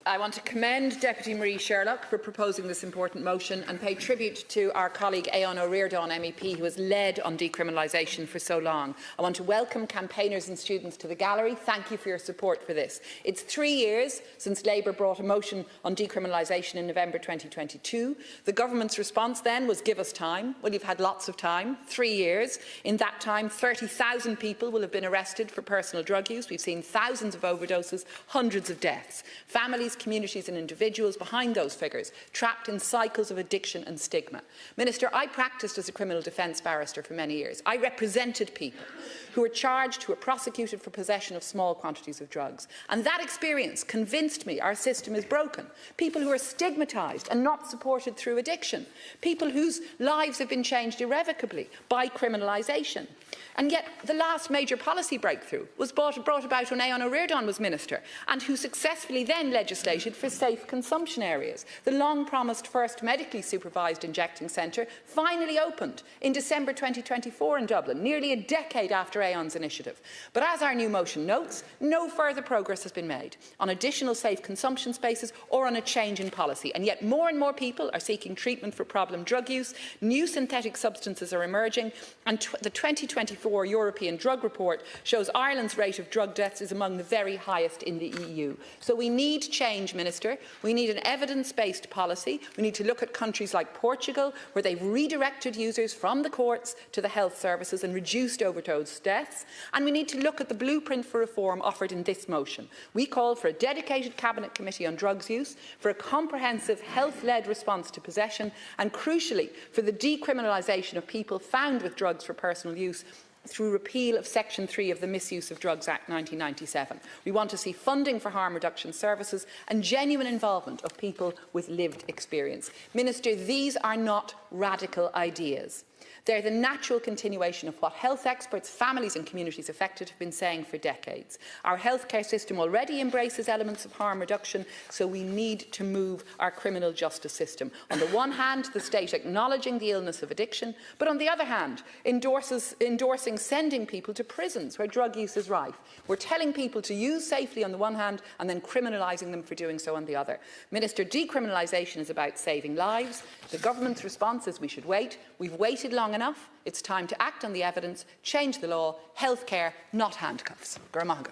I want to commend Deputy Marie Sherlock for proposing this important motion and pay tribute to our colleague Aodhán Ó Ríordáin MEP, who has led on decriminalisation for so long. I want to welcome campaigners and students to the gallery. Thank you for your support for this. It's 3 years since Labour brought a motion on decriminalisation in November 2022. The government's response then was give us time. Well, you've had lots of time, 3 years. In that time, 30,000 people will have been arrested for personal drug use. We've seen thousands of overdoses, hundreds of deaths. Families, communities and individuals behind those figures, trapped in cycles of addiction and stigma. Minister, I practiced as a criminal defence barrister for many years. I represented people who were charged, who were prosecuted for possession of small quantities of drugs. And that experience convinced me our system is broken. People who are stigmatised and not supported through addiction. People whose lives have been changed irrevocably by criminalisation. And yet the last major policy breakthrough was brought about when Aodhán Ó Ríordáin was Minister, and who successfully then legislated for safe consumption areas. The long-promised first medically supervised injecting centre finally opened in December 2024 in Dublin, nearly a decade after Aodhán's initiative. But as our new motion notes, no further progress has been made on additional safe consumption spaces or on a change in policy. And yet more and more people are seeking treatment for problem drug use, new synthetic substances are emerging, and the 2024 European Drug Report shows Ireland's rate of drug deaths is among the very highest in the EU. So we need change, Minister. We need an evidence-based policy. We need to look at countries like Portugal, where they've redirected users from the courts to the health services and reduced overdose deaths. And we need to look at the blueprint for reform offered in this motion. We call for a dedicated Cabinet Committee on drugs use, for a comprehensive health-led response to possession, and crucially, for the decriminalisation of people found with drugs for personal use through repeal of Section 3 of the Misuse of Drugs Act 1997. We want to see funding for harm reduction services and genuine involvement of people with lived experience. Minister, these are not radical ideas. They're the natural continuation of what health experts, families and communities affected have been saying for decades. Our healthcare system already embraces elements of harm reduction, so we need to move our criminal justice system. On the one hand, the state acknowledging the illness of addiction, but on the other hand, endorsing sending people to prisons where drug use is rife. We're telling people to use safely on the one hand and then criminalising them for doing so on the other. Minister, decriminalisation is about saving lives. The government's response is we should wait. We've waited long enough. It's time to act on the evidence, change the law, healthcare, not handcuffs. Guramahagat.